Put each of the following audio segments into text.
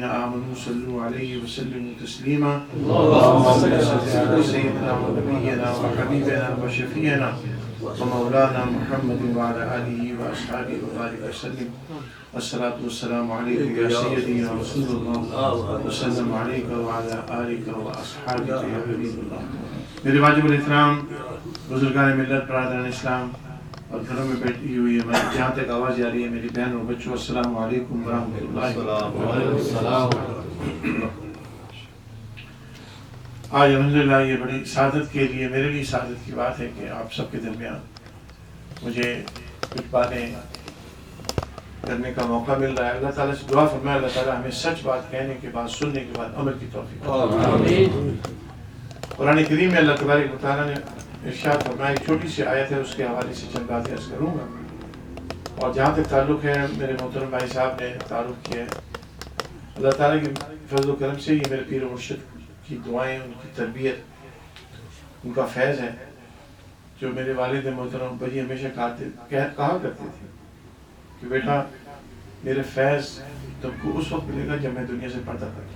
الذين آمنوا صلوا عليه وسلموا تسليما اللهم صل على سيدنا ونبينا وحبيبنا وشفيعنا ومولانا محمد وعلى آله وأصحابه وبارك وسلم. الصلاة والسلام عليك يا سيدي يا رسول الله وسلم عليك وعلى آلك وأصحابك يا حبيب الله. میرے واجب الاحترام بزرگان ملت، برادران اسلام اور گھروں میں بیٹھی ہوئی ہے، جہاں تک آواز آ رہی ہے میری بہن اور بچوں، السلام علیکم ورحمۃ اللہ. آج الحمدللہ یہ بڑی سعادت کے لیے، میرے لیے سعادت کی بات ہے کہ آپ سب کے درمیان مجھے کچھ باتیں کرنے کا موقع مل رہا ہے. اللہ تعالیٰ سے دعا فرمائے اللہ تعالیٰ ہمیں سچ بات کہنے کے بعد، سننے کے بعد عمل کی توفیق. قرآن کریم میں اللہ تبارک و تعالیٰ نے ارشاد فرمایا، ایک چھوٹی سی آیت ہے، اس کے حوالے سے چند باتیں عرض کروں گا. اور جہاں تک تعلق ہے، میرے محترم بھائی صاحب نے تعارف کیا ہے، اللہ تعالیٰ کے فضل و کرم سے یہ میرے پیر و مرشد کی دعائیں، ان کی تربیت، ان کا فیض ہے. جو میرے والد محترم بھائی ہمیشہ کہا کرتے تھے کہ بیٹا میرے فیض تم کو اس وقت ملے گا جب میں دنیا سے پردہ کروں.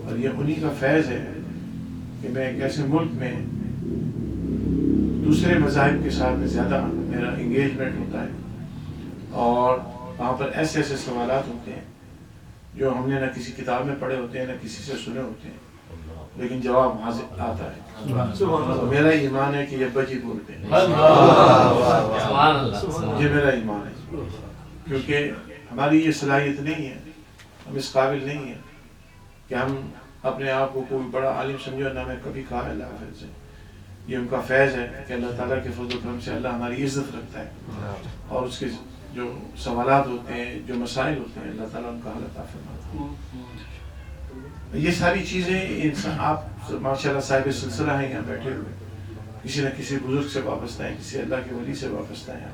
اور یہ انہی کا فیض ہے کہ میں ایک ایسے ملک میں دوسرے مذاہب کے ساتھ زیادہ میرا انگیجمنٹ ہوتا ہے، اور وہاں پر ایسے ایسے سوالات ہوتے ہیں جو ہم نے نہ کسی کتاب میں پڑھے ہوتے ہیں، نہ کسی سے سنے ہوتے ہیں، لیکن جواب حاضر آتا ہے. میرا ایمان ہے کہ یہ بجی بولتے ہیں، یہ میرا ایمان ہے، کیونکہ ہماری یہ صلاحیت نہیں ہے، ہم اس قابل نہیں ہیں کہ ہم اپنے آپ کو کوئی بڑا عالم سمجھو. نہ میں کبھی کہا اللہ حافظ سے، یہ ان کا فیض ہے کہ اللہ تعالیٰ کے فضل و کرم سے اللہ ہماری عزت رکھتا ہے، اور اس کے جو سوالات ہوتے ہیں، جو مسائل ہوتے ہیں، اللہ تعالیٰ ان کا حل عطا فرماتا ہے. یہ ساری چیزیں انسان، آپ ماشاءاللہ صاحب سلسلہ ہیں یہاں بیٹھے ہوئے، کسی نہ کسی بزرگ سے وابستہ ہیں، کسی اللہ کے ولی سے وابستہ ہیں.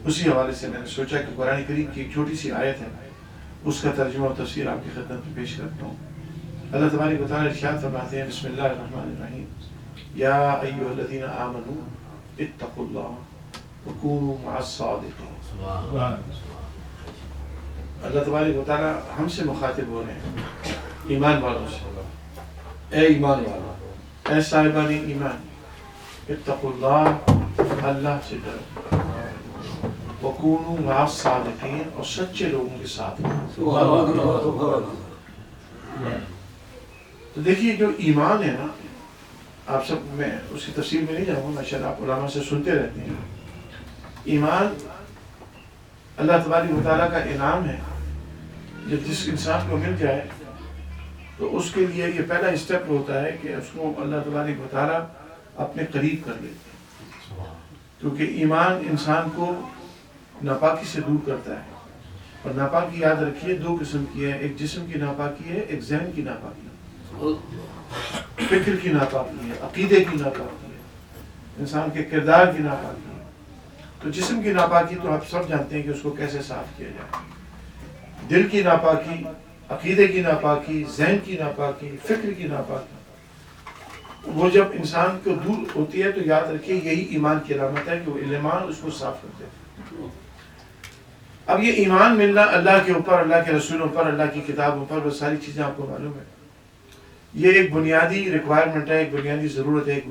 اسی حوالے سے میں نے سوچا کہ قرآن کریم کی ایک چھوٹی سی آیت ہے، اس کا ترجمہ و تفسیر آپ کی خدمت میں پیش کرتا ہوں. اللہ تبارک و تعالیٰ ارشاد فرماتے ہیں، بسم اللہ الرحمن الرحیم، یا ایھا الذین آمنوا اتقوا اللہ وکونوا مع الصادقین. اللہ تبارک و تعالیٰ ہم سے مخاطب ہو رہے ہیں، ایمان والوں سے. اے ایمان والوں، اے صاحبان ایمان، اتقوا اللہ، اللہ سے ڈرو، وکونوا مع الصادقین، اور سچے لوگوں کے ساتھ. تو دیکھیے جو ایمان ہے نا، آپ سب، میں اس کی تفصیل میں نہیں جاؤں گا، ماشاءاللہ آپ علماء سے سنتے رہتے ہیں. ایمان اللہ تبارک و تعالیٰ کا انعام ہے، جب جس انسان کو مل جائے تو اس کے لیے یہ پہلا اسٹیپ ہوتا ہے کہ اس کو اللہ تبارک و تعالیٰ اپنے قریب کر لے، کیونکہ ایمان انسان کو ناپاکی سے دور کرتا ہے. اور ناپاکی یاد رکھیے دو قسم کی ہے، ایک جسم کی ناپاکی ہے، ایک ذہن کی ناپاکی ہے، فکر کی ناپاکی ہے، عقیدے کی ناپاکی ہے، انسان کے کردار کی ناپاکی ہے. تو جسم کی ناپاکی تو آپ سب جانتے ہیں کہ اس کو کیسے صاف کیا جائے. دل کی ناپاکی، عقیدے کی ناپاکی، ذہن کی ناپاکی، فکر کی ناپاکی، وہ جب انسان کو دور ہوتی ہے تو یاد رکھیے یہی ایمان کی علامت ہے کہ وہ ایمان اس کو صاف کرتے ہیں. اب یہ ایمان ملنا اللہ کے اوپر، اللہ کے رسولوں پر، اللہ کی کتابوں پر، وہ ساری چیزیں آپ کو معلوم ہے، یہ ایک بنیادی ریکوائرمنٹ ہے، ایک بنیادی ضرورت ہے، ایک